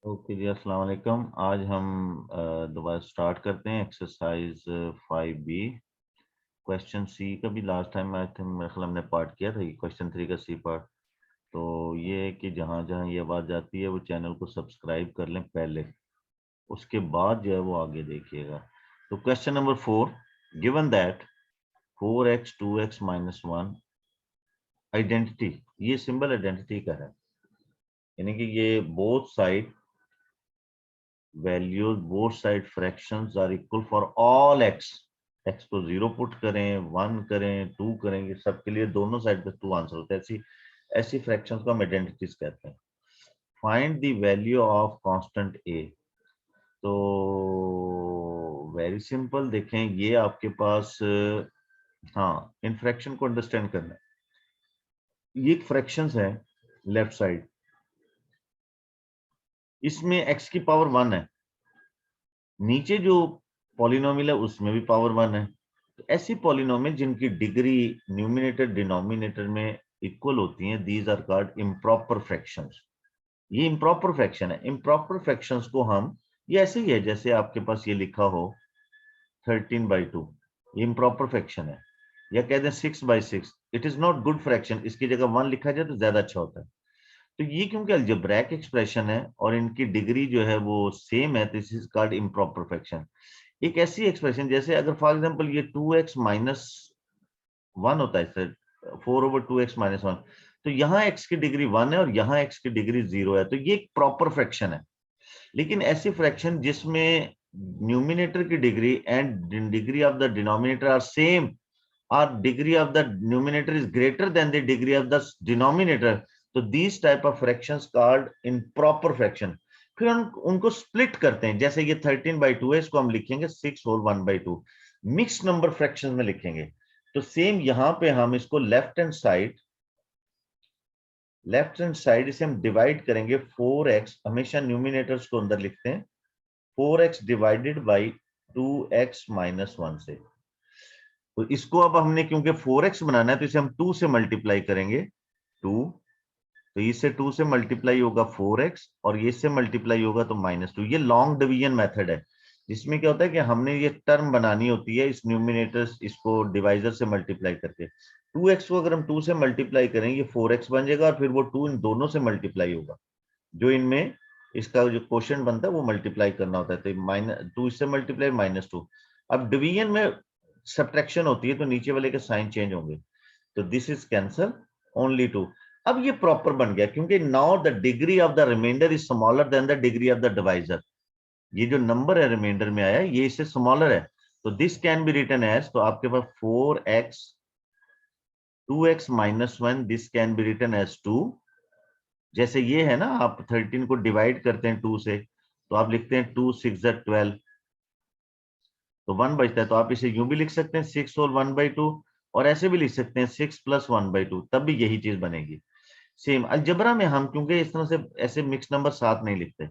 Okay जी, अस्सलाम वालेकुम। आज हम दोबारा स्टार्ट करते हैं एक्सरसाइज 5B। क्वेश्चन सी का भी लास्ट टाइम आई थिंक मेरे ख्याल हमने पार्ट किया था, क्वेश्चन 3 का सी पार्ट। तो ये है कि जहाँ जहाँ ये आवाज़ आती है वो चैनल को सब्सक्राइब कर लें पहले, उसके बाद जो है वो आगे देखिएगा। तो question number 4, given that 4x 2x minus 1 identity, ये सिंबल आइडेंटिटी का है, यानी कि ये both side values both side fractions are equal for all x. X को 0 पुट करें, 1 करें, 2 करेंगे, सबके लिए दोनों साइड पे 2 आंसर होता है। ऐसी ऐसी फ्रैक्शंस को हम आइडेंटिटीज कहते हैं। Find the value of constant A. तो वेरी सिंपल, देखें ये आपके पास हाँ, इन फ्रैक्शन को अंडरस्टैंड करना है। ये एक फ्रैक्शंस है लेफ्ट साइड, इसमें एक्स की पावर 1 है, नीचे जो पॉलिनोमियल है उसमें भी पावर 1 है। तो ऐसी पॉलिनोमियल जिनकी डिग्री न्यूमिनेटर डिनोमिनेटर में इक्वल होती हैं, these are called improper fractions. ये इम्प्रॉपर फ्रैक्शन है। इम्प्रॉपर फ्रैक्शंस को हम, ये ऐसे ही है जैसे आपके पास ये लिखा हो 13/2, ये इम्प्रॉपर फ्रैक्शन है। या कह दें 6/6, it is not good fraction, इसकी जगह 1 लिखा जाए तो ज्यादा अच्छा होता है। तो ये क्योंकि अलजेब्रैक एक्सप्रेशन है और इनकी डिग्री जो है वो सेम है, this is called improper fraction. एक ऐसी एक्सप्रेशन जैसे अगर फॉर एग्जांपल ये 2x माइनस 1 होता है सर, 4/2x माइनस 1, तो यहाँ x की डिग्री 1 है और यहाँ x की डिग्री 0 है, तो ये एक प्रॉपर फ्रैक्शन है। लेकिन ऐसी फ्रैक्शन जिसमें न्यूमिनेटर की degree and degree of the denominator are same, or degree of the numerator is greater than the degree of the denominator, तो these type of fractions called improper fraction। फिर उनको split करते हैं, जैसे ये 13/2 है, इसको हम लिखेंगे 6 होल 1/2, मिक्स नंबर फ्रैक्शन में लिखेंगे। तो सेम यहां पे हम इसको लेफ्ट हैंड साइड इसे हम डिवाइड करेंगे 4x, हमेशा न्यूमिनेटर्स को अंदर लिखते हैं, 4x divided by 2x minus 1 से। तो इसको अब हमने क्योंकि 4x बनाना है तो इसे हम 2 से मल्टीप्लाई करेंगे, 2, तो इससे 2 से मल्टीप्लाई होगा 4x और ये इससे मल्टीप्लाई होगा तो -2। ये लॉन्ग डिवीजन मेथड है, जिसमें क्या होता है कि हमने ये टर्म बनानी होती है इस न्यूमिनेटर इसको डिवाइजर से मल्टीप्लाई करके। 2x को अगर हम 2 से मल्टीप्लाई करेंगे 4x बन जाएगा और फिर वो 2 इन दोनों से मल्टीप्लाई होगा, जो इनमें इसका जो क्वोशिएंट बनता है वो मल्टीप्लाई करना होता है, तो -2 इससे मल्टीप्लाई -2। अब डिवीजन में सब्ट्रैक्शन होती है तो नीचे वाले के साइन चेंज होंगे, तो दिस इज कैंसल, ओनली 2। अब ये प्रॉपर बन गया क्योंकि now the degree of the remainder is smaller than the degree of the divisor. ये जो नंबर है रिमाइंडर में आया ये इससे स्मॉलर है, तो this can be written as, तो आपके पास 4x 2x minus 1, this can be written as 2। जैसे ये है ना, आप 13 को डिवाइड करते हैं 2 से, तो आप लिखते हैं 2 6 12, तो 1 बचता है, तो आप इसे यूं भी लिख सकते हैं 6 होल 1/2, और ऐसे भी लिख सकते हैं 6 प्लस 1/2, तब भी यही चीज बनेगी। सेम अलजबरा में हम क्योंकि इस तरह से ऐसे मिक्स नंबर साथ नहीं लिखते,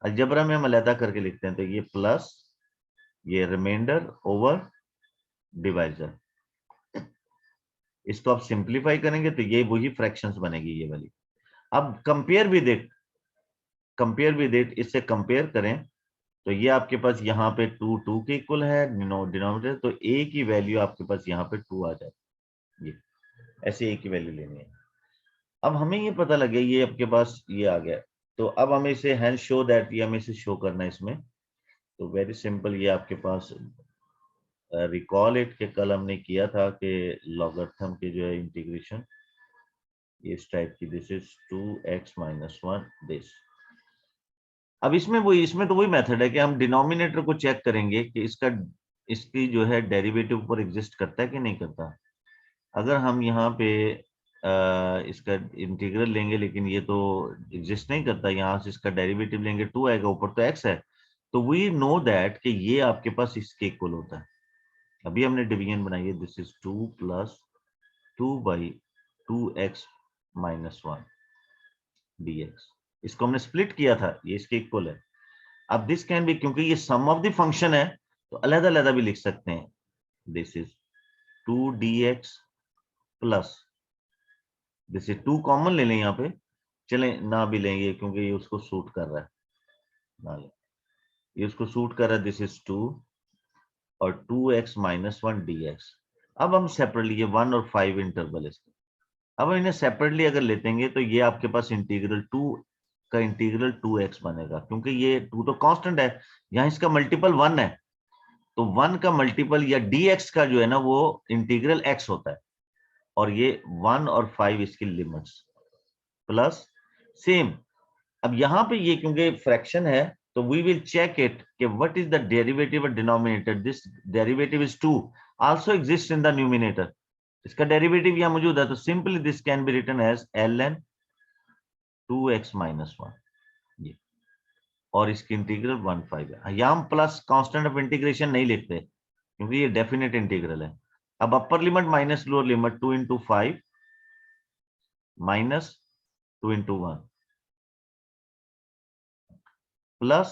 अलजबरा में हम अलहदा करके लिखते हैं, तो ये प्लस ये रिमाइंडर ओवर डिवाइजर, इसको आप सिंप्लीफाई करेंगे तो ये वही फ्रैक्शंस बनेगी ये वाली। अब कंपेयर विद इट, इससे कंपेयर करें तो ये आपके पास यहाँ पे 2 2 के इक्वल है डिनोमिनेटर, तो a की वैल्यू आपके पास यहाँ पे 2 आ जाए, ये ऐसे a की वैल्यू लेनी है। अब हमें ये पता लग गया ये आपके पास ये आ गया, तो अब हमें इसे हैंड शो दैट, ये हमें इसे शो करना है इसमें। तो वेरी सिंपल, ये आपके पास रिकॉल इट के कल हमने किया था कि लॉगरिथम के जो है इंटीग्रेशन इस टाइप की, this is 2x minus 1 this. अब इसमें तो वही मेथड है कि हम डिनोमिनेटर को चेक करेंगे कि इसकी जो है डेरिवेटिव पर एग्जिस्ट करता है कि नहीं करता। अगर हम यहाँ पे इसका इंटीग्रल लेंगे लेकिन ये तो एग्जिस्ट नहीं करता, यहाँ से इसका डेरिवेटिव लेंगे 2 आएगा, ऊपर तो x है, तो वी नो दैट कि ये आपके पास इसके इक्वल होता है। अभी हमने डिवीजन बनाई है, this is 2 plus 2/2x minus 1 dx, इसको हमने स्प्लिट किया था, ये इसके इक्वल है। अब दिस कैन बी, क्योंकि ये सम ऑफ द फंक्शन है तो अलग अलग भी लिख सकते हैं, this is 2dx plus, this is 2 common ले लें यहाँ पे, चलें ना भी लेंगे क्योंकि ये उसको सूट कर रहा है, ना ले, ये इसको सूट कर रहा है, दिस इज 2 और 2x माइनस 1 dx। अब हम सेपरेटली, ये 1 और 5 इंटरवल इसका, अब इन्हें सेपरेटली अगर लेते हैं तो ये आपके पास इंटीग्रल 2 का इंटीग्रल 2x बनेगा, क्योंकि ये 2 तो कांस्टेंट है, यहाँ इसका मल्टीपल 1 है, तो 1 का मल्टीपल या dx का जो है ना वो इंटीग्रल x होता है, और ये 1 और 5 इसकी लिमिट्स प्लस सेम। अब यहां पे ये क्योंकि फ्रैक्शन है तो वी विल चेक इट कि what is the derivative of denominator, this derivative is 2 also exist in the numerator, इसका डेरिवेटिव यहां मौजूद है, तो simply this can be written as ln 2x minus 1, ये, और इसकी इंटीग्रल 1/5 है। यहां हम प्लस कांस्टेंट ऑफ इंटीग्रेशन नहीं लिखते क्योंकि ये डेफिनेट इंटीग्रल है। अब upper limit minus lower limit 2 into 5 minus 2 into 1 plus,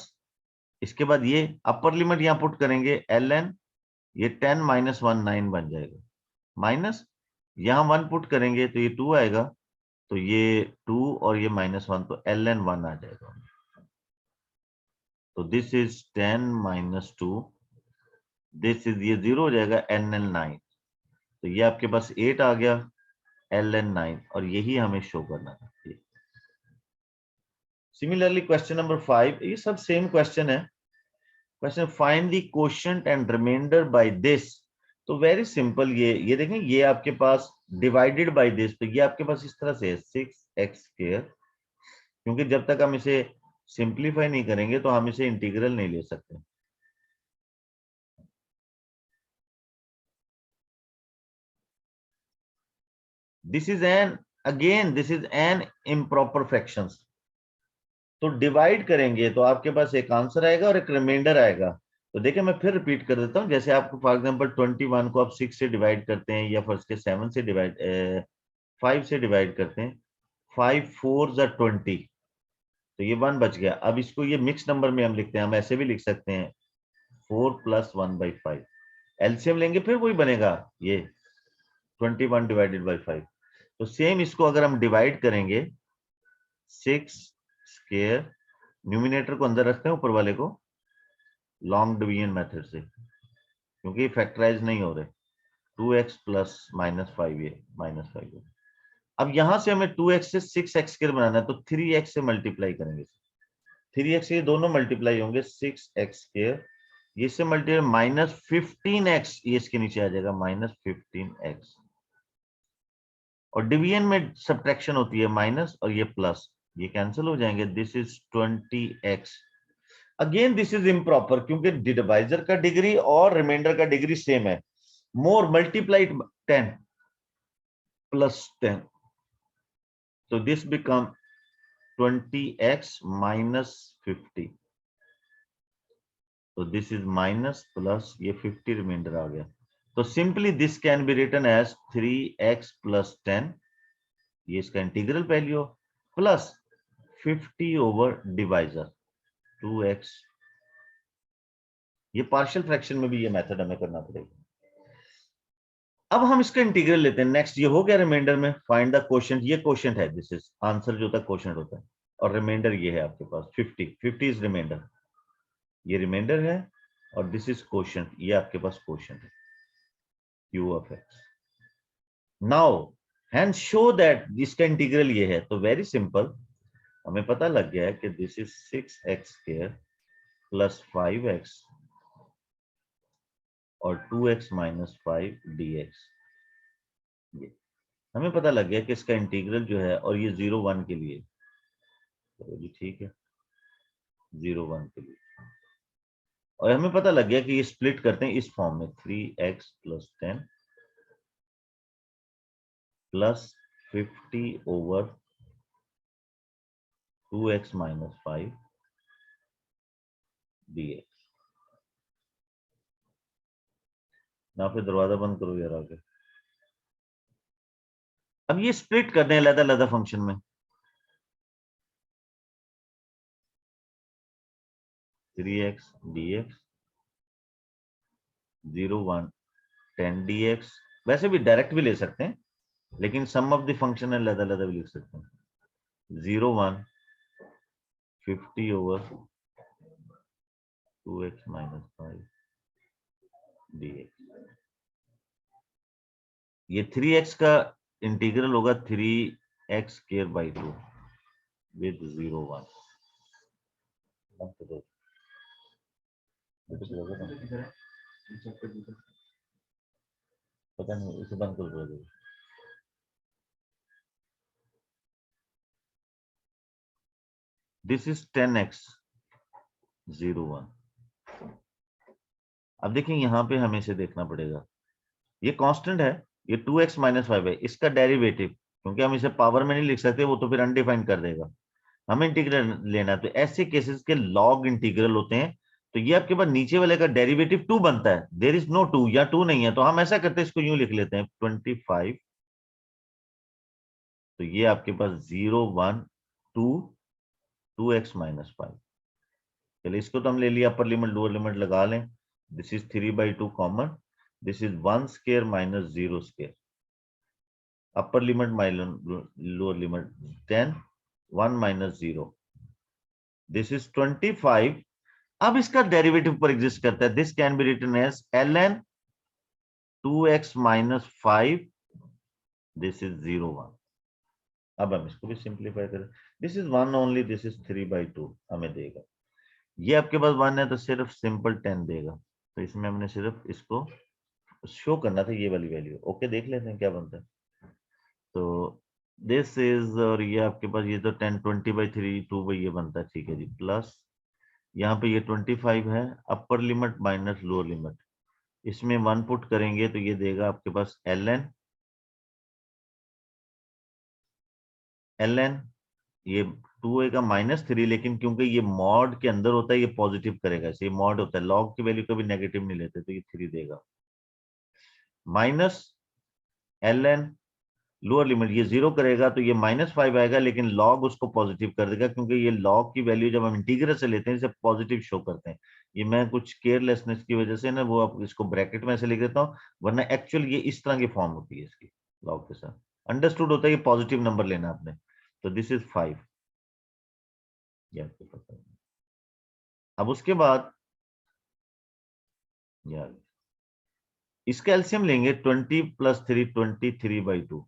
इसके बाद ये अपर लिमिट यहां पुट करेंगे ln, ये 10 माइनस 1 9 बन जाएगा, माइनस यहां 1 पुट करेंगे तो ये 2 आएगा, तो ये 2 और ये माइनस 1 तो ln 1 आ जाएगा, तो this is 10 minus 2, this is, ये 0 हो जाएगा, ln 9, तो ये आपके पास 8 आ गया ln 9, और यही हमें शो करना है। सिमिलरली क्वेश्चन नंबर 5, ये सब सेम क्वेश्चन है। Question find the quotient and remainder by this, तो वेरी सिंपल, ये देखें, ये आपके पास डिवाइडेड बाय दिस, तो ये आपके पास इस तरह से है 6x², क्योंकि जब तक हम इसे सिंप्लीफाई नहीं करेंगे तो हम इसे इंटीग्रल नहीं ले सकते। This is an, again this is an improper fractions, तो डिवाइड करेंगे तो आपके पास एक आंसर आएगा और एक रिमाइंडर आएगा। तो देखिए मैं फिर रिपीट कर देता हूं, जैसे आपको फॉर एग्जांपल 21 को आप 6 से डिवाइड करते हैं, या फर्स्ट के 7 से डिवाइड 5 से डिवाइड करते हैं, 5 4 जा 20, तो ये 1 बच गया। अब इसको ये मिक्स नंबर में हम लिखते हैं, हम ऐसे भी लिख सकते हैं 4 प्लस 1/5, एलसीएम लेंगे फिर वही बनेगा, ये 21 डिवाइडेड बाई 5। तो सेम इसको अगर हम डिवाइड करेंगे 6², न्यूमिनेटर को अंदर रखते हैं, ऊपर वाले को लॉन्ग डिवीजन मेथड से, क्योंकि फैक्टराइज नहीं हो रहे, 2x प्लस -5, ये -5 है। अब यहां से हमें 2x से 6x² बनाना है, तो 3x से मल्टीप्लाई करेंगे, 3x ये दोनों मल्टीप्लाई होंगे, 6x², ये से मल्टीप्लाई -15x, ये इसके नीचे आ जाएगा -15x, और डिवीजन में सब्ट्रैक्शन होती है माइनस और ये प्लस, ये कैंसिल हो जाएंगे, this is 20x। Again this is improper, क्योंकि डिवाइजर का डिग्री और रिमाइंडर का डिग्री सेम है, मोर multiplied 10 plus 10, so this become 20x minus 50, so this is minus plus ये 50 रिमाइंडर आ गया, तो simply this can be written as 3x plus 10, ये इसका integral value, plus 50 over divisor 2x। ये पार्शियल फ्रैक्शन में भी ये मेथड हमें करना पड़ेगा। अब हम इसका इंटीग्रल लेते हैं, नेक्स्ट ये हो गया रिमाइंडर में, फाइंड द क्वोशिएंट, ये क्वोशिएंट है, दिस इज आंसर जो होता है क्वोशिएंट होता है, और रिमाइंडर ये है आपके पास 50 इज रिमाइंडर, ये रिमाइंडर है, और दिस इज क्वोशिएंट, ये आपके पास क्वोशिएंट है q of x। Now hence show that इसका इंटीग्रल ये है, तो वेरी सिंपल, हमें पता लग गया है कि this is 6x² plus 5x और 2x माइनस 5 dx, ये हमें पता लग गया कि इसका इंटीग्रल जो है, और ये 0 1 के लिए, तो जी ठीक है 0 1 के लिए, और हमें पता लग गया कि ये स्प्लिट करते हैं इस फॉर्म में, 3x plus 10 plus 50 over 2x minus 5 dx। ना फिर दरवाजा बंद करो यार आगे। अब ये स्प्लिट करते हैं अलग-अलग फंक्शन में, 3x dx 0 1 10 dx, वैसे भी डायरेक्ट भी ले सकते हैं, लेकिन सम ऑफ द फंक्शन अलग-अलग भी लिख सकते हैं, 0 1 50 ओवर 2x माइनस 5 dx। ये 3x का इंटीग्रल होगा 3x स्क्वायर बाई 2 विद 0 1। पता नहीं, इसे बंद कर दो। This is 10x 0 1। अब देखिए यहाँ पे हमें इसे देखना पड़ेगा, ये कांस्टेंट है, ये 2x माइनस 5 है, इसका डेरिवेटिव, क्योंकि हम इसे पावर में नहीं लिख सकते, वो तो फिर अनडिफाइंड कर देगा, हमें इंटीग्रल लेना है। तो ऐसे केसेस के लॉग इंटीग्रल होते हैं। तो ये आपके पास नीचे वाले का डेरिवेटिव 2 बनता है, देयर इज नो 2 या 2 नहीं है, तो हम ऐसा करते हैं, इसको यूं लिख लेते हैं 25। तो ये आपके पास 0 1 2 2x माइनस 5। चलिए इसको तो हम ले लिया, अपर लिमिट लोअर लिमिट लगा लें। This is 3/2 common, this is 1 square minus 0 square, upper limit minus lower limit 10 1 minus 0, this is 25। अब इसका डेरिवेटिव पर एग्जिस्ट करता है, this can be written as ln 2x minus 5, this is 0 1। अब हम इसको भी सिंप्लीफाई करें, this is 1 only, this is 3/2 हमें देगा। ये आपके पास 1 है तो सिर्फ सिंपल 10 देगा, तो इसमें हमने सिर्फ इसको शो करना था, ये वाली वैल्यू। ओके, देख लेते हैं क्या बनता है। तो दिस इज, और ये आपके पास ये तो 10 20/3 2 ये बनता है, ठीक है जी, प्लस यहाँ पे ये 25 है, अपर लिमिट माइनस लोअर लिमिट, इसमें 1 पुट करेंगे तो ये देगा आपके पास ln ये 2 का -3, लेकिन क्योंकि ये मॉड के अंदर होता है ये पॉजिटिव करेगा, ये मॉड होता है, लॉग की वैल्यू कभी नेगेटिव नहीं लेते, तो ये 3 देगा, माइनस ln लोअर लिमिट ये 0 करेगा तो ये -5 आएगा, लेकिन लॉग उसको पॉजिटिव कर देगा, क्योंकि ये लॉग की वैल्यू जब हम इंटीग्रल से लेते हैं इसे पॉजिटिव शो करते हैं। ये मैं कुछ केयरलेसनेस की वजह से ना वो आप इसको ब्रैकेट में ऐसे लिख देता हूँ, वरना एक्चुअल ये इस तरह की फॉर्म होती है इसकी लॉग के साथ। अंडरस्टूड होता है, ये पॉजिटिव नंबर लेना आपने। तो दिस इज 5, ये आपको पता है। अब उसके बाद यार इसका एलसीएम लेंगे, 20 + 3 23/2।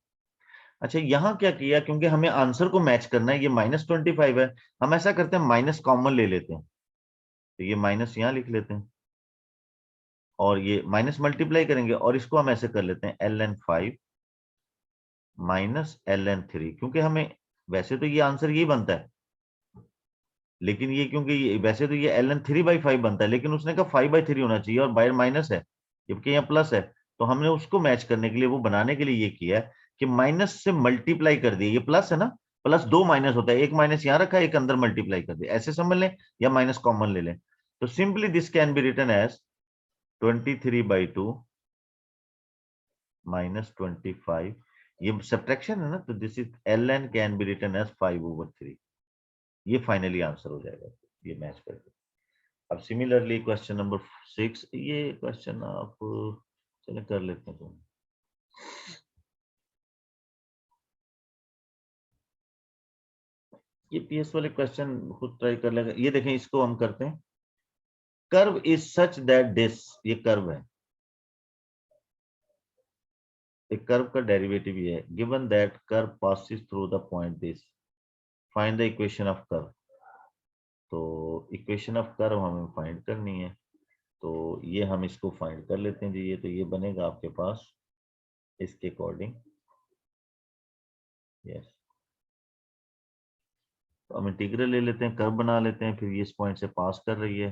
अच्छा यहाँ क्या किया, क्योंकि हमें आंसर को मैच करना है, ये -25 है, हम ऐसा करते हैं माइनस कॉमन ले लेते हैं, तो ये माइनस यहाँ लिख लेते हैं, और ये माइनस मल्टीप्लाई करेंगे, और इसको हम ऐसे कर लेते हैं ln 5 माइनस ln 3, क्योंकि हमें वैसे तो ये आंसर यही बनता है, लेकिन ये क्योंकि वैसे तो ये ln 3/5 बनता है, लेकिन उसने कहा 5/3 होना चाहिए, और बाहर माइनस है जबकि यहाँ प्लस है, तो हमने उसको मैच करने के लिए, वो बनाने के लिए ये किया है कि माइनस से मल्टीप्लाई कर दिया, ये प्लस है ना, प्लस 2 माइनस होता है, एक माइनस यहाँ रखा है, एक अंदर मल्टीप्लाई कर दिया, ऐसे समझ लें, या माइनस कॉमन ले लें। तो simply this can be written as 23/2 minus 25, ये सब्ट्रैक्शन है ना, तो this is ln can be written as 5/3। ये फाइनली आंसर हो जाएगा, ये मैच करके। अब सिमिलरली क्वेश्चन नंबर 6, ये क्वेश्चन आप चले कर लेते हैं। तो ये पीएस वाले क्वेश्चन खुद ट्राई कर लेगा। ये देखें, इसको हम करते हैं, curve is such that this, ये कर्व है, एक कर्व का डेरिवेटिव ये है, given that curve passes through the point this, find the equation of curve. तो इक्वेशन ऑफ कर्व हमें फाइंड करनी है, तो ये हम इसको फाइंड कर लेते हैं जी। ये तो ये बनेगा आपके पास इसके अकॉर्डिंग, यस। तो हम इंटीग्रल ले लेते हैं, कर्व बना लेते हैं, फिर ये इस पॉइंट से पास कर रही है,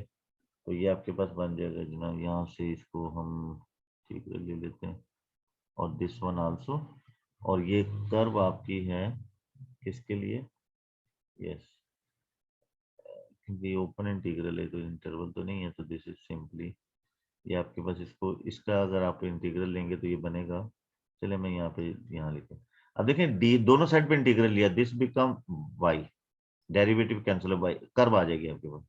तो ये आपके पास बन जाएगा जनाब, यहाँ से इसको हम इंटीग्रल ले लेते हैं, और दिस वन आल्सो, और ये कर्व आपकी है किसके लिए, यस, ये ओपन इंटीग्रल है तो इंटरवल तो नहीं है, तो दिस इज सिंपली, ये आपके पास इसको, इसका अगर आप इंटीग्रल लेंगे तो ये बनेगा, चले मैं यहाँ पे यहाँ लिखूं। अब देखें डी दोनों साइड पे इंटीग्रल लिया, this become y, derivative cancel हो, बाई कर्व आ जाएगी आपके पास।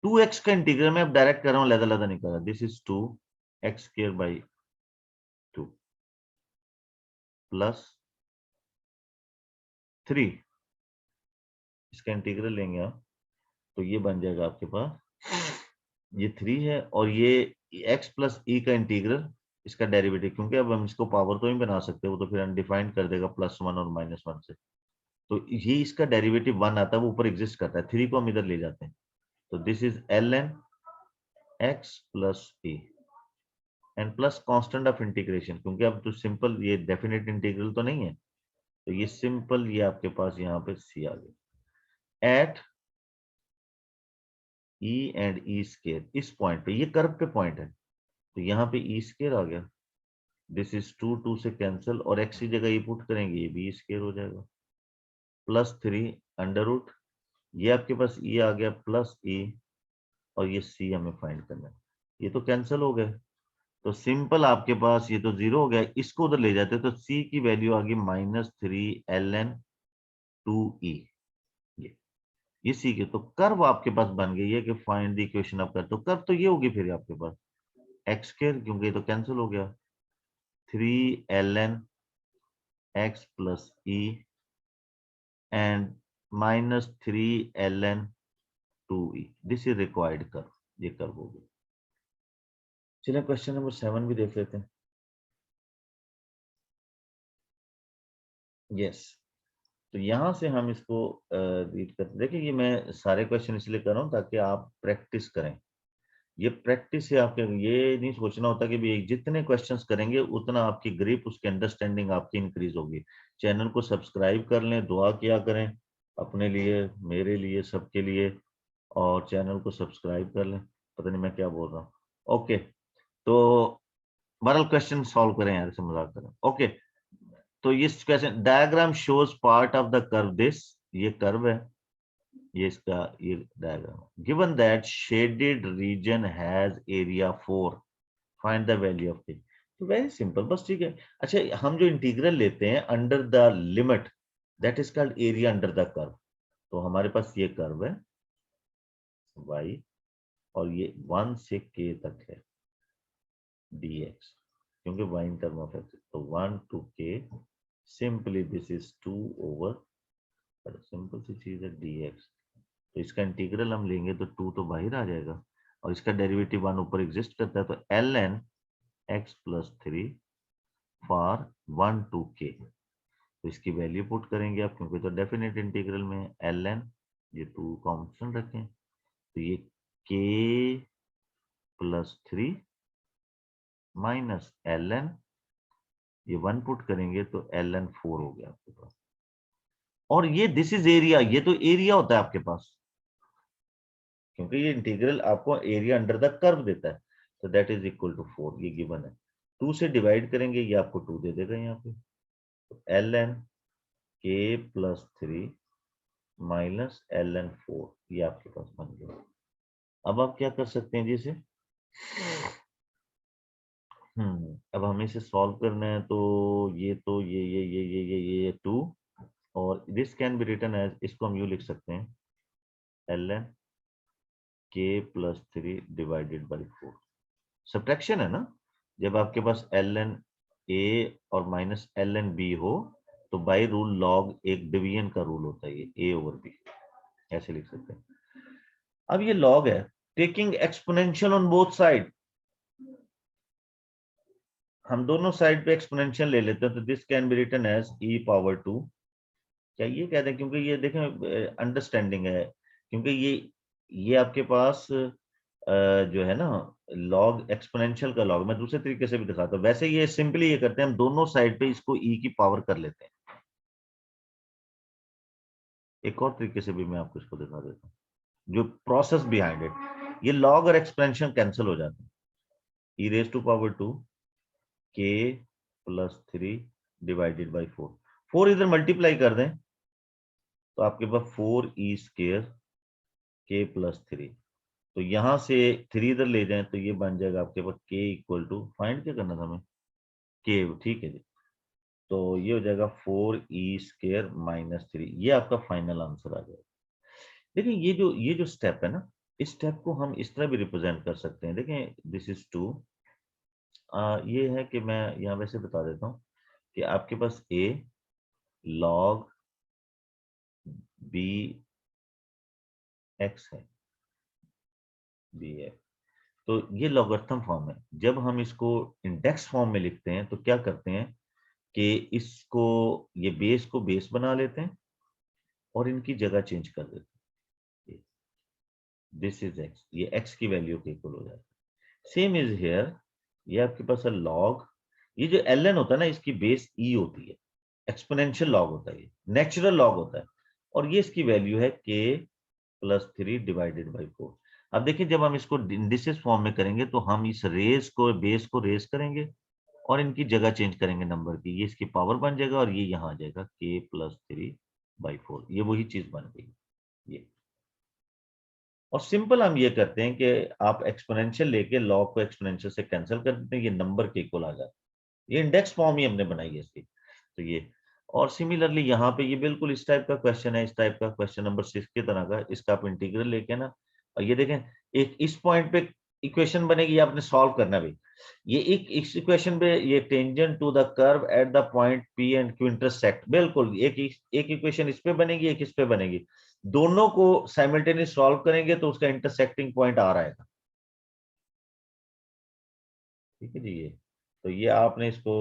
2x का इंटीग्रल मैं अब डायरेक्ट कर रहा हूँ, लहदा लहदा नहीं कर रहा, दिस इज 2x² / 2 प्लस 3, इसका इंटीग्रल लेंगे आप, तो ये बन जाएगा आपके पास ये 3 है और ये x प्लस ई का इंटीग्रल, इसका डेरिवेटिव, क्योंकि अब हम इसको पावर तो नहीं बना सकते, वो तो फिर अनडिफाइंड कर देगा +1 और -1 से। तो ये इसका डेरिवेटिव 1 आता है, वो ऊपर एग्जिस्ट करता है, 3 को हम इधर ले जाते हैं। तो this is ln x plus E and plus constant of integration, क्योंकि अब तो सिंपल ये डेफिनेट इंटीग्रल तो नहीं है, तो ये सिंपल ये आपके पास यहाँ पे सी आ गया at E and E square, इस पॉइंट पे, ये कर्व पे पॉइंट है, तो यहाँ पे ई स्केयर आ गया। दिस इज 2 से कैंसिल और एक्स की जगह ये पुट करेंगे, ये भी स्केयर हो जाएगा, +3 अंडर रूट, ये आपके पास ई आ गया प्लस ई, और ये सी हमें फाइंड करना है, ये तो कैंसिल हो गए, तो सिंपल आपके पास ये तो 0 हो गया, इसको उधर ले जाते तो सी की वैल्यू आ गई -3 ln 2e, ये सी के, तो कर्व आपके पास बन गई है कि find the equation of curve, तो कर्व तो ये होगी फिर आपके पास एक्स स्क्वायर, क्योंकि ये तो कैंसिल हो गया, 3 ln x plus E and -3 ln 2e, this is required curve, ये कर्व हो गया। चलिए क्वेश्चन नंबर 7 भी देख लेते हैं। यस, तो यहां से हम इसको रीड करते, देखिए ये मैं सारे क्वेश्चन इसलिए कर रहा हूं ताकि आप प्रैक्टिस करें, ये प्रैक्टिस है आपके, ये नहीं सोचना होता कि भी जितने क्वेश्चंस करेंगे उतना आपकी ग्रिप, उसकी अंडरस्टैंडिंग आपकी इंक्रीज होगी। चैनल को सब्सक्राइब कर लें, दुआ किया करें अपने लिए, मेरे लिए, सबके लिए, और चैनल को सब्सक्राइब कर लें। पता नहीं मैं क्या बोल रहा हूँ। ओके, तो बहरहाल क्वेश्चन सॉल्व करें यार, से मजाक करें। ओके, तो ये question, diagram shows part of the curve this, ये कर्व है, ये इसका ये diagram, given that shaded region has area 4, find the value of के। तो वेरी सिंपल, बस ठीक है। अच्छा, हम जो इंटीग्रल लेते हैं under the limit, that is called area under the curve. तो हमारे पास ये कर्व है y, और ये 1 से k तक है dx, क्योंकि y in term of x, तो 1 to k, simply this is 2 over, simple सी चीज है dx, तो इसका इंटीग्रल हम लेंगे तो 2 तो बाहर आ जाएगा, और इसका डेरिवेटिव 1 ऊपर एग्जिस्ट करता है, तो ln x plus 3 for 1 to k, तो इसकी वैल्यू पुट करेंगे आप, क्योंकि तो डेफिनेट इंटीग्रल में ln, ये 2 कांस्टेंट रखें, तो ये k प्लस 3 माइनस ln, ये 1 पुट करेंगे तो ln 4 हो गया आपके पास, और ये दिस इज एरिया, ये तो एरिया होता है आपके पास, क्योंकि ये इंटीग्रल आपको एरिया अंडर द कर्व देता है, तो दैट इज इक्वल टू 4, ये गिवन है। 2 से डिवाइड करेंगे, ये आपको 2 दे देगा यहाँ पे, तो ln k plus 3 minus ln 4, ये आपके पास बन गया। अब आप क्या कर सकते हैं जी इसे, अब हमें इसे सॉल्व करना है, तो ये तो ये 2, और this can be written as, इसको हम यूं लिख सकते हैं ln k plus 3 divided by 4, subtraction है ना, जब आपके पास ln a और माइनस ln b हो, तो बाई रूल लॉग एक डिवीजन का रूल होता है, ये a ओवर b, ऐसे लिख सकते हैं। अब ये लॉग है, taking exponential on both side, हम दोनों साइड पे एक्सपोनेंशियल ले लेते हैं, तो this can be written as e power 2, क्या ये कहते हैं, क्योंकि ये देखें अंडरस्टैंडिंग है, क्योंकि ये आपके पास जो है ना लॉग, एक्सपोनेंशियल का लॉग, मैं दूसरे तरीके से भी दिखाता हूँ, वैसे ये सिंपली ये करते हैं, हम दोनों साइड पे इसको e की पावर कर लेते हैं, एक और तरीके से भी मैं आपको इसको दिखा देता हूँ, जो प्रोसेस बिहाइंड इट, ये लॉग और एक्सपेंशन कैंसिल हो जाते हैं, e raise to power 2 k plus 3 divided by 4, 4 इधर मल्टीप्लाई कर दें तो आपके पास 4e स्क्वायर k प्लस 3, तो यहां से 3 इधर ले जाएं तो ये बन जाएगा आपके पास k इक्वल टू, फाइंड क्या करना था हमें, k, ठीक है जी, तो ये हो जाएगा 4e स्क्वायर माइनस 3, ये आपका फाइनल आंसर आ जाएगा। देखिए ये जो स्टेप है ना, इस स्टेप को हम इस तरह भी रिप्रेजेंट कर सकते हैं, देखें दिस इज 2, ये है कि मैं यहाँ वैसे बता देता हूँ कि आपके पास a log b x है, b है, तो ये लॉगरिथम फॉर्म है। जब हम इसको इंडेक्स फॉर्म में लिखते हैं तो क्या करते हैं कि इसको, ये बेस को बेस बना लेते हैं और इनकी जगह चेंज कर देते हैं। दिस इज एक्स, ये एक्स की वैल्यू के इक्वल हो जाता है। सेम इज हियर, ये आपके पास है लॉग, ये जो ln होता है ना, इसकी बेस ई होती है, एक्सपोनेंशियल लॉग होता है, ये नेचुरल लॉग होता है, और ये इसकी वैल्यू है k +3 डिवाइडेड बाई 4। अब देखिए जब हम इसको इंडिसेस फॉर्म में करेंगे तो हम इस रेस को, बेस को रेस करेंगे और इनकी जगह चेंज करेंगे नंबर की, ये इसकी पावर बन जाएगा और ये यहाँ आ जाएगा k +3 / 4, ये वही चीज बन गई ये। और सिंपल हम ये करते हैं कि आप एक्सपोनेंशियल लेके लॉग को एक्सपोनेंशियल से कैंसिल कर देते हैं, ये नंबर के इक्वल आ जाता है। ये इंडेक्स फॉर्म ही हमने बनाई है इसकी। तो ये, और सिमिलरली यहाँ पे ये बिल्कुल इस टाइप का क्वेश्चन है, इस टाइप का क्वेश्चन नंबर 6 की तरह का, इसका आप इंटीग्रल लेके ना, और ये देखें एक इस पॉइंट पे इक्वेशन बनेगी, आपने सॉल्व करना भी। ये एक इस इक्वेशन पे, ये tangent to the curve at the point P and Q intersect, बिल्कुल एक इक्वेशन इस पे बनेगी, एक इस पे बनेगी, दोनों को साइमल्टेनियस सॉल्व करेंगे तो उसका इंटरसेक्टिंग पॉइंट आ रहा है। ठीक है जी। ये तो ये आपने इसको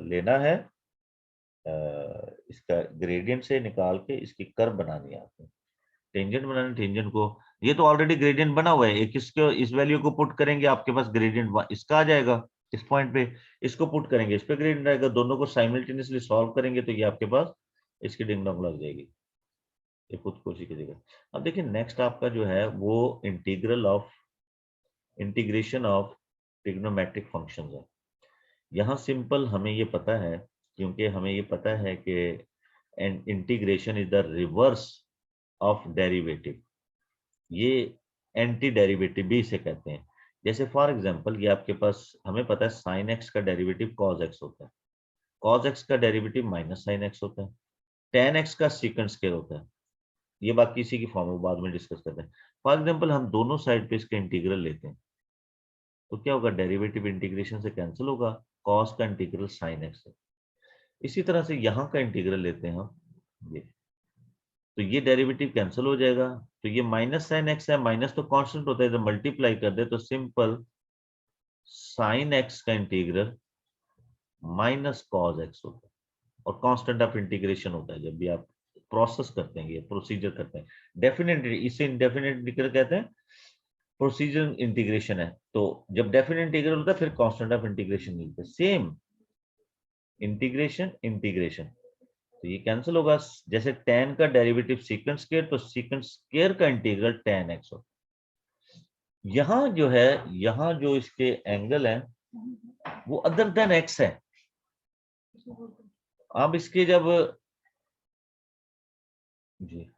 लेना है, इसका ग्रेडियंट से निकाल के इसकी कर्व बनानी है आपने, टेंजेंट बनाना, टेंजेंट को, ये तो ऑलरेडी ग्रेडियंट बना हुआ है, एक इसके इस वैल्यू को पुट करेंगे आपके पास ग्रेडियंट इसका आ जाएगा इस पॉइंट पे, इसको पुट करेंगे इस पे ग्रेडियंट आएगा, दोनों को साइमल्टेनियसली सॉल्व करेंगे तो ये आपके पास इसकी डिंग डोंग लग जाएगी, ये खुद को उसी की जगह। अब देखिए नेक्स्ट आपका जो है वो इंटीग्रेशन ऑफ ट्रिग्नोमेट्रिक फंक्शन है। यहाँ सिंपल हमें ये पता है, क्योंकि हमें ये पता है कि integration is the reverse of derivative, ये एंटी डेरिवेटिव भी इसे कहते हैं। जैसे फॉर एग्जांपल ये आपके पास, हमें पता है साइन एक्स का डेरिवेटिव कॉस एक्स होता है, कॉस एक्स का डेरिवेटिव माइनस साइन एक्स होता है, टेन एक्स का सीकेंट स्क्वायर होता है, ये बाकी इसी की फॉर्म में बाद में डिस्कस करते हैं। फॉर एग्जांपल हम दोनों साइड पे इसका इंटीग्रल लेते हैं तो क्या होगा, डेरिवेटिव इंटीग्रेशन से कैंसिल होगा, कॉस का इंटीग्रल साइन एक्स है। इसी तरह से यहाँ का इंटीग्रल लेते हैं हम, ये, तो ये डेरिवेटिव कैंसिल हो जाएगा, तो ये माइनस साइन एक्स है, माइनस तो कांस्टेंट होता है, जब मल्टीप्लाई कर दे तो सिंपल साइन एक्स का इंटीग्रल माइनस कॉस एक्स होता है, और कांस्टेंट ऑफ इंटीग्रेशन होता है जब भी आप प्रोसेस करते हैं, ये प्रोसीजर करते हैं। डेफिनेट, इसे इंडेफिनेट इंटीग्रल कहते हैं, प्रोसीजर इंटीग्रेशन है, तो जब डेफिनेट इंटीग्रल होता है फिर कांस्टेंट ऑफ इंटीग्रेशन मिलता है, सेम इंटीग्रेशन इंटीग्रेशन, तो ये कैंसिल होगा। जैसे tan का डेरिवेटिव सीकेंट स्क्वायर, तो सीकेंट स्क्वायर का इंटीग्रल tan x होगा। यहाँ जो है, यहाँ जो इसके एंगल है वो अदर देन x है। अब इसके जब जी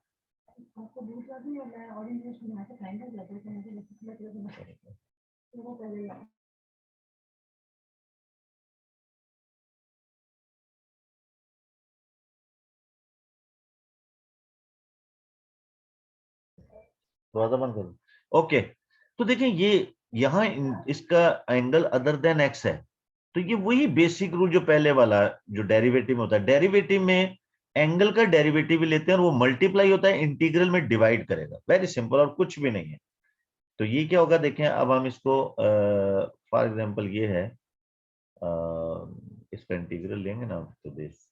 थोड़ा सा बंद करो। ओके, तो देखिए ये यहाँ इसका एंगल अदर देन x है, तो ये वही बेसिक रूल जो पहले वाला जो डेरिवेटिव में होता है, डेरिवेटिव में एंगल का डेरिवेटिव भी लेते हैं और वो मल्टीप्लाई होता है, इंटीग्रल में डिवाइड करेगा, वेरी सिंपल, और कुछ भी नहीं है। तो ये क्या होगा, देखें अब हम इसको फॉर एग्जांपल ये है, इसका इंटीग्रल लेंगे ना तो दिस,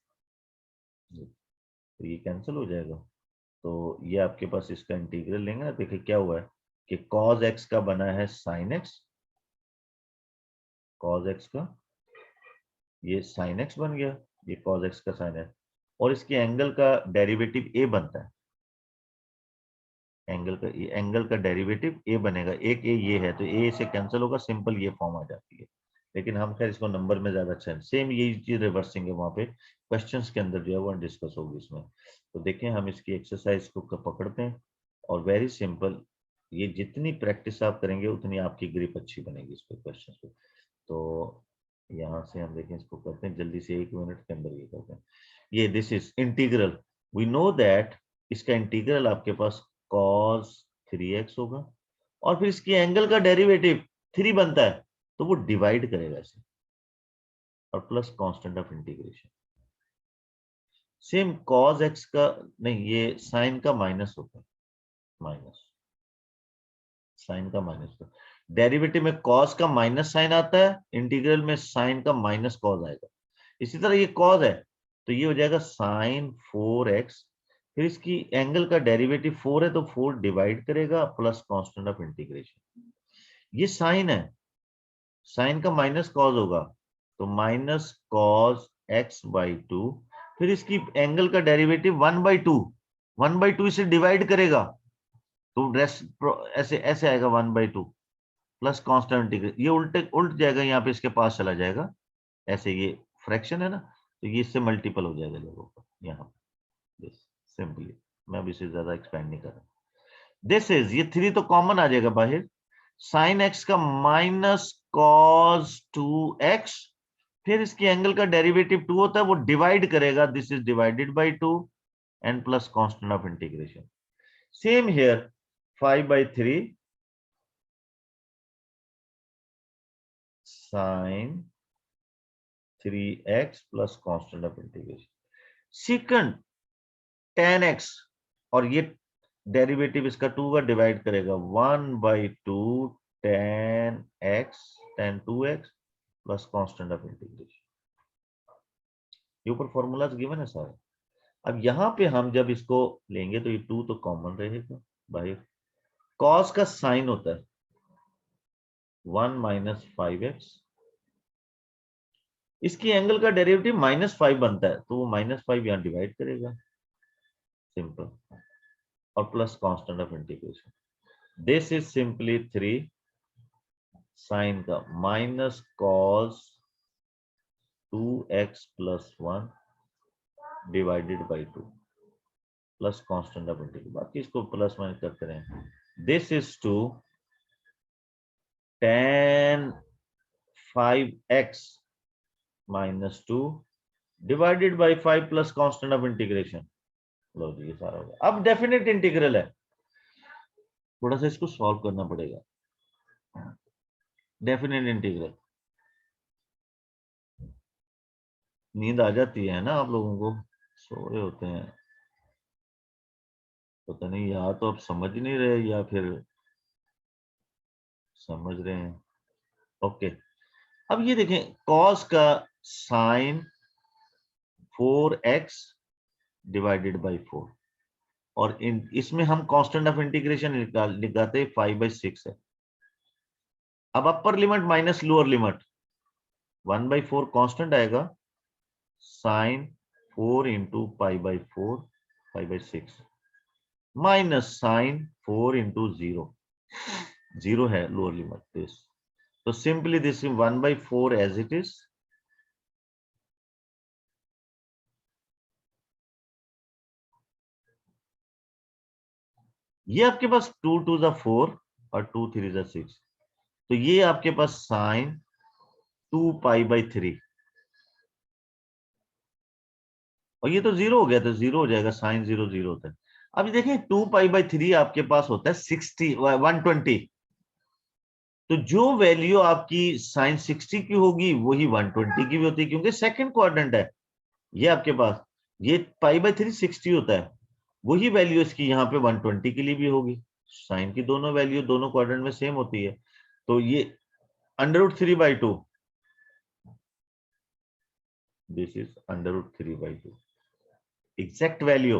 तो ये कैंसिल हो जाएगा, तो ये आपके पास इसका इंटीग्रल लेंगे ना, देखिए क्या हुआ है कि cos x का बना है sin x, cos x का ये sin x बन गया, ये cos x का sin x, और इसके एंगल का डेरिवेटिव a बनता है, एंगल का डेरिवेटिव a बनेगा, एक a ये है तो a से कैंसिल होगा, सिंपल ये फॉर्म आ जाती है। लेकिन हम खैर इसको नंबर में ज्यादा अच्छा है, सेम यही चीज रिवर्सिंग है, वहां पे क्वेश्चंस के अंदर जो है वो डिस्कस होगी इसमें। तो देखें हम इसकी एक्सरसाइज को पकड़ते हैं, और वेरी सिंपल, ये जितनी प्रैक्टिस आप करेंगे उतनी आपकी ग्रिप अच्छी बनेगी इस पे क्वेश्चन पे। तो यहाँ से हम देखें, इसको करते हैं जल्दी से, 1 मिनट के अंदर ये करते हैं। ये this is integral, we know that इसका इंटीग्रल आपके पास cos 3x होगा, और फिर इसकी एंगल का डेरिवेटिव 3 बनता है, तो वो डिवाइड करेगा इसे, और plus constant of integration. Same cos x का नहीं, ये साइन का माइनस होता है, माइनस साइन का माइनस होता है, डेरिवेटिव में कॉस का माइनस साइन आता है, इंटीग्रल में साइन का माइनस कॉस आएगा। इसी तरह ये कॉस है तो ये हो जाएगा साइन 4x, फिर इसकी एंगल का डेरिवेटिव 4 है तो 4 डिवाइड करेगा प्लस कांस्टेंट ऑफ इंटीग्रेशन। ये साइन है, साइन का माइनस कॉस होगा तो माइनस कॉस x/2, फिर इसकी एंगल का डेरिवेटिव 1/2, 1/2 इसे डिवाइड करेगा तो रेस्ट ऐसे ऐसे आएगा 1/2 प्लस कांस्टेंट इंटीग्रेशन। ये उल्ट जाएगा, यहाँ पे इसके पास चला जाएगा, ऐसे ये फ्रैक्शन है ना तो ये इससे मल्टीपल हो जाएगा लोगों का यहाँ सिंपली। मैं अब इसे ज्यादा एक्सपेंड नहीं कर रहा। दिस इज, ये 3 तो कॉमन आ जाएगा बाहर, साइन एक्स का माइनस कॉस 2x, फिर इसकी एंगल का डेरिवेटिव 2 होता है वो डिवाइड करेगा, this is divided by 2 and plus constant of integration. Same here 5/3 sine 3x plus constant of integration, second tan x, और ये डेरिवेटिव इसका 2 का डिवाइड करेगा 1/2 tan x tan 2x plus constant of integration. ये ऊपर formulas given है सारे। अब यहां पे हम जब इसको लेंगे तो ये 2 तो कॉमन रहेगा बाहर, कॉस का साइन होता है 1 - 5x, इसकी एंगल का डेरिवेटिव -5 बनता है तो वो -5 यहां डिवाइड करेगा, सिंपल, और plus constant of integration. This is simply 3 sine का minus cos 2x + 1 divided by 2 plus constant of integration. बाकी इसको प्लस माइनस करते रहें। This is 2 tan 5x - 2 divided by 5 plus constant of integration. लो जी ये सारा हो गया। अब डेफिनेट इंटीग्रल है, थोड़ा सा इसको सॉल्व करना पड़ेगा। डेफिनेट इंटीग्रल, नींद आ जाती है ना आप लोगों को, सो रहे होते हैं, पता नहीं या तो आप समझ नहीं रहे या फिर समझ रहे हैं। ओके, अब ये देखें कॉस का साइन 4x डिवाइडेड बाई 4, और इसमें हम कांस्टेंट ऑफ इंटीग्रेशन निकालते 5/6 है। अब upper limit minus lower limit 1/4 constant आएगा, साइन 4 × π/4 π/6 माइनस साइन 4 × 0, 0 है लोअर लिमिट दिस, तो simply this 1/4 as it is, ये आपके पास 2 × 2 = 4 और 2 × 3 = 6, तो ये आपके पास साइन 2π/3, और ये तो 0 हो गया, तो 0 हो जाएगा, साइन 0 0 होता है। अब देखें 2π/3 आपके पास होता है 120, तो जो वैल्यू आपकी साइन 60 की होगी वही 120 की भी होती है, क्योंकि सेकंड क्वाड्रेंट है ये आपके पास, ये π/3 60 होता है, वही वैल्यू इसकी यहाँ पे 120 के लिए भी होगी। साइन की दोनों वैल्यू दोनों क्वाड्रेंट में सेम होती है, तो ये √3/2, दिस इज √3/2 एग्जैक्ट वैल्यू।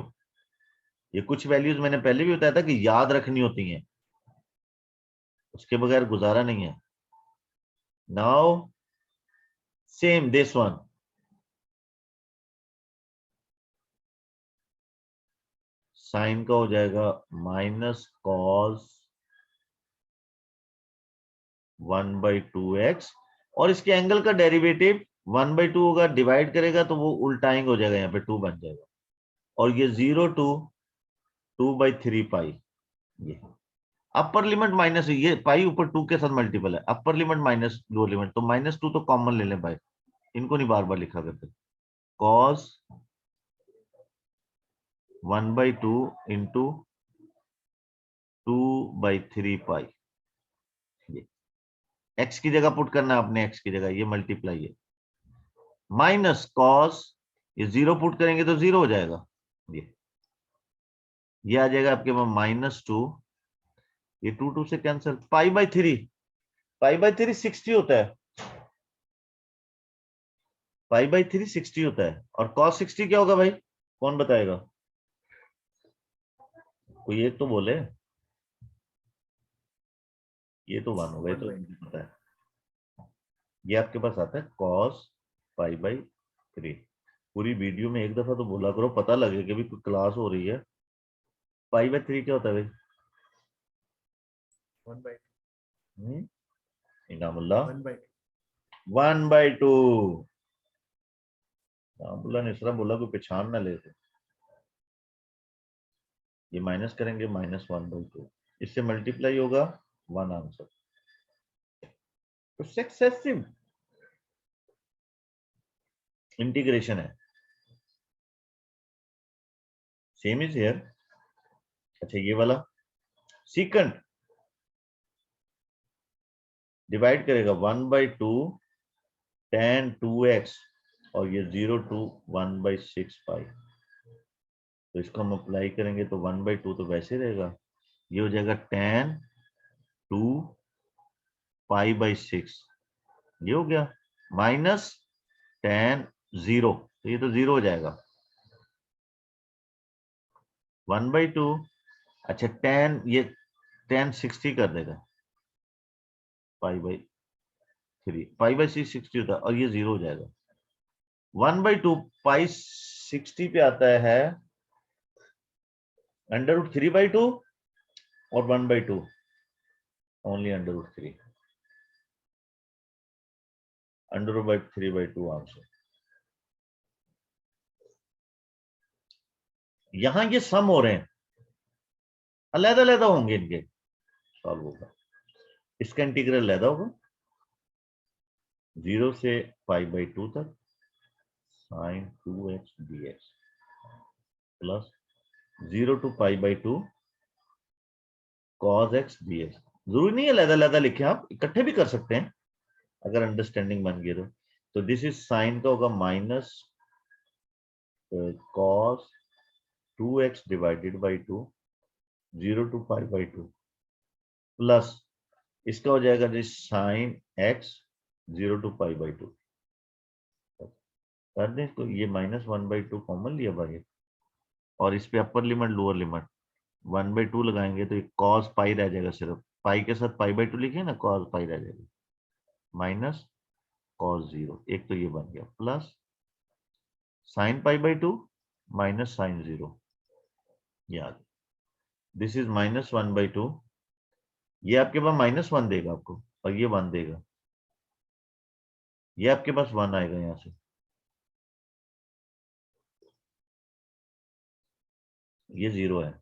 ये कुछ वैल्यूज मैंने पहले भी बताया था कि याद रखनी होती हैं, उसके बगैर गुजारा नहीं है। Now same this one, sine का हो जाएगा माइनस कॉस 1/2x, और इसके एंगल का डेरिवेटिव 1/2 होगा, डिवाइड करेगा तो वो उल्टाएंगे हो जाएगा, यहाँ पे 2 बन जाएगा, और ये 0 to 2/3 पाई, ये अपर लिमिट माइनस, ये पाई ऊपर 2 के साथ मल्टीपल है, अपर लिमिट माइनस लोअर लिमिट, तो -2 तो कॉमन ले लें भाई, इनको नहीं बार बार लिखा करते, कॉस 1/2 × 2/3 पाई, ये x की जगह पुट करना है आपने, x की जगह ये मल्टीप्लाई है, माइनस कॉस, ये 0 पुट करेंगे तो 0 हो जाएगा, ये आ जाएगा आपके पास -2, ये 2 2 से कैंसिल, π/3 पाई बाई 3 60 होता है, पाई बाई 3 60 होता है। और कॉस 60 क्या होगा भाई, कौन बताएगा, कोई एक तो बोले। ये तो 1 होगा, ये तो मुझे पता है। ये आपके पास आता है कॉस पाई बाई 3। पूरी वीडियो में एक दफा तो बोला करो, पता लगे कि भी कोई क्लास हो रही है। पाई बाई 3 क्या होता है भाई, 1/2। इनामुल्ला 1/2। 1/2। इनामुल्ला ने इसरा बोला कोई पहचान ना ले। ये माइनस करेंगे, -1/2, इससे मल्टीप्लाई होगा 1 आंसर। तो सक्सेसिव इंटीग्रेशन है, सेम इज हियर। अच्छा ये वाला सीकंट डिवाइड करेगा 1/2 tan 2x और ये 0 to 1/6 पाई। तो इसको हम अप्लाई करेंगे तो 1/2 तो वैसे रहेगा, ये हो जाएगा tan 2 पाई/6, ये हो गया माइनस tan 0, तो ये तो 0 हो जाएगा 1/2। अच्छा tan, ये tan 60 कर देगा पाई/3, पाई/6 60 होता है और ये 0 हो जाएगा 1/2 पाई/60 पे आता है √3/2 और 1/2 ओनली √3, √3/2 आंसर। यहां ये सम हो रहे हैं, अलग अलग होंगे इनके, सॉल्व होगा। इसका इंटीग्रल अलग होगा 0 से पाई/2 तक sin 2x dx plus 0 to पाई/2 cos x dx। जरूरी नहीं है अलग अलग लिखे, आप इकट्ठे भी कर सकते हैं अगर अंडरस्टैंडिंग बन गई तो दिस इज साइन का होगा minus cos 2x divided by 2 0 to पाई/2 प्लस इसका हो जाएगा जी साइन x 0 to पाई/2 कर दें तो ये -1/2 कॉमन लिया भाई, और इस पे अपर लिमिट लोअर लिमिट 1/2 लगाएंगे तो ये cos पाई रह जाएगा, सिर्फ पाई के साथ पाई/2 लिखे ना, cos पाई रह जाएगा माइनस cos 0, एक तो ये बन गया प्लस साइन पाई/2 माइनस साइन 0, ये आ गया। दिस इज -1/2, ये आपके पास -1 देगा आपको और ये 1 देगा, ये आपके पास 1 आएगा यहां से, ये 0 है,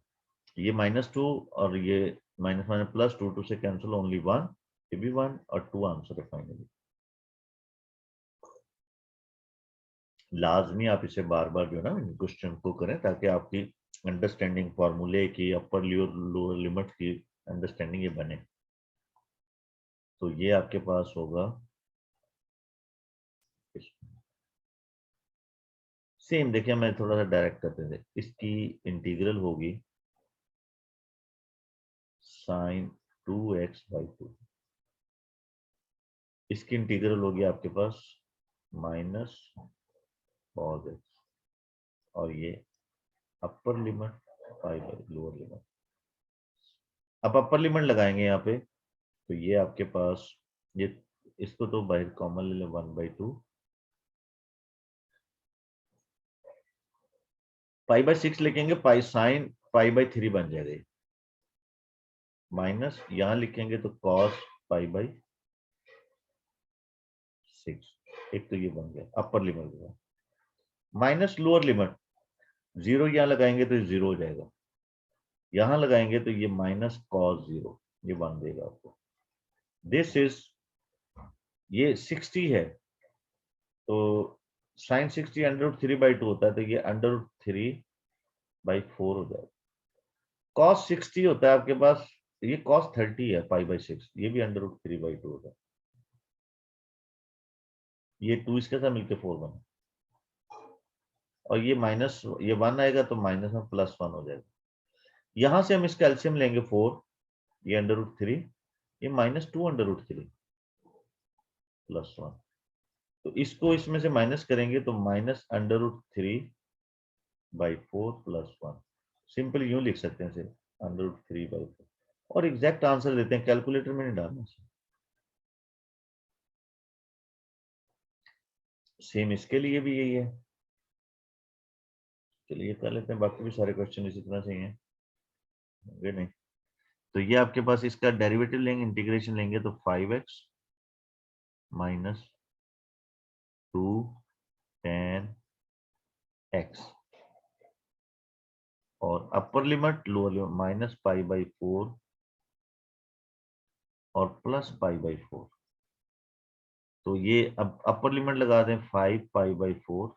ये -2 और ये -1 प्लस 2 से कैंसिल, ओनली 1, ये भी 1 और 2 आंसर है फाइनली। लाजमी आप इसे बार बार जो है ना क्वेश्चन को करें ताकि आपकी अंडरस्टैंडिंग फार्मूले की, अपर लोअर लिमिट की अंडरस्टैंडिंग ये बने। तो ये आपके पास होगा सेम, देखिए मैं थोड़ा सा डायरेक्ट करते थे, इसकी इंटीग्रल होगी साइन 2x/2, इसकी इंटीग्रल होगी आपके पास माइनस cos x, और ये अपर लिमिट पाई/लोअर लिमिट। अब अपर लिमिट लगाएंगे यहाँ पे तो ये आपके पास, ये इसको तो बाहर कॉमन ले लें 1/2 पाई/6 लिखेंगे, पाई साइन पाई/3 बन जाएगा, माइनस यहां लिखेंगे तो cos पाई/6, एक तो ये बन गया अपर लिमिट, माइनस लोअर लिमिट 0 यहां लगाएंगे तो 0 हो जाएगा, यहां लगाएंगे तो ये माइनस cos 0, ये बन देगा आपको। दिस इज, ये 60 है तो साइन 60 √3/2 होता है, तो ये √3/4 हो जाएगा। cos 60 होता है आपके पास, ये cos 30 है पाई/6, ये भी √3/2 होता है, ये 2 इसके साथ मिलकर 4 बना, और ये माइनस, ये 1 आएगा तो माइनस में +1 हो जाएगा। यहां से हम इसका एलसीएम लेंगे 4, ये √3, ये -2 √3, +1। तो इसको इसमें से माइनस करेंगे तो -√3/4 +1। सिंपल यूं लिख सकते हैं इसे, √3/4। और एग्जैक्ट आंसर देते हैं, कैलकुलेटर में नहीं डालना। सेम इसके लिए भी यही है। चलिए कर लेते हैं, बाकी भी सारे क्वेश्चन इसी तरह से ही हैं, होंगे नहीं। तो ये आपके पास इसका डेरिवेटिव लेंगे, इंटीग्रेशन लेंगे तो 5x - 2 tan x, और अपर लिमिट लोअर लिमिट -π/4 और +π/4। तो ये अब अपर लिमिट लगा दें 5π/4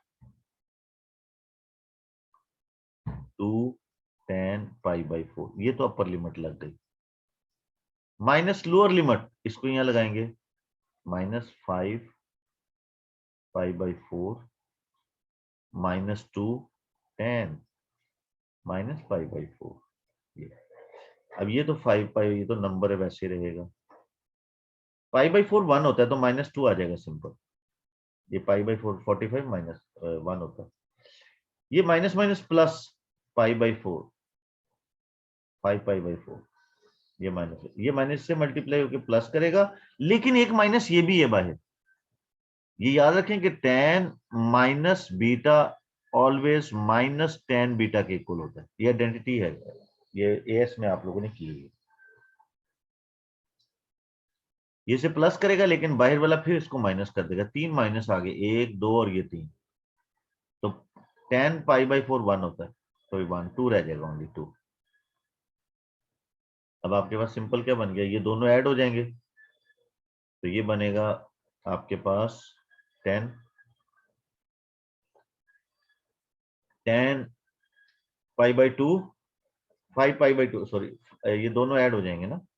2 tan π/4, ये तो अपर लिमिट लग गई। माइनस लोअर लिमिट, इसको यहां लगाएंगे -5π/4 -2 tan -π/4। अब ये तो 5π, ये तो नंबर है वैसे रहेगा। π/4 1 होता है तो -2 आ जाएगा सिंपल। ये π/4 45 -1 होता है। ये माइनस माइनस प्लस π/4 5π/4, ये माइनस से मल्टीप्लाई होकर प्लस करेगा, लेकिन एक माइनस ये भी है बाहर। ये याद रखें कि tan minus beta always -tan beta के इक्वल होता है। ये आइडेंटिटी है, ये एएस में आप लोगों ने की है। ये से प्लस करेगा लेकिन बाहर वाला फिर इसको माइनस कर देगा। 3 माइनस आ गए, 1 2 और ये 3, तो tan π/4 1 होता है, तो 1 2 रह जाएगा, ओनली 2। अब आपके पास सिंपल क्या बन गया, ये दोनों ऐड हो जाएंगे तो ये बनेगा आपके पास 10 π/2 5π/2, सॉरी ये दोनों ऐड हो जाएंगे ना,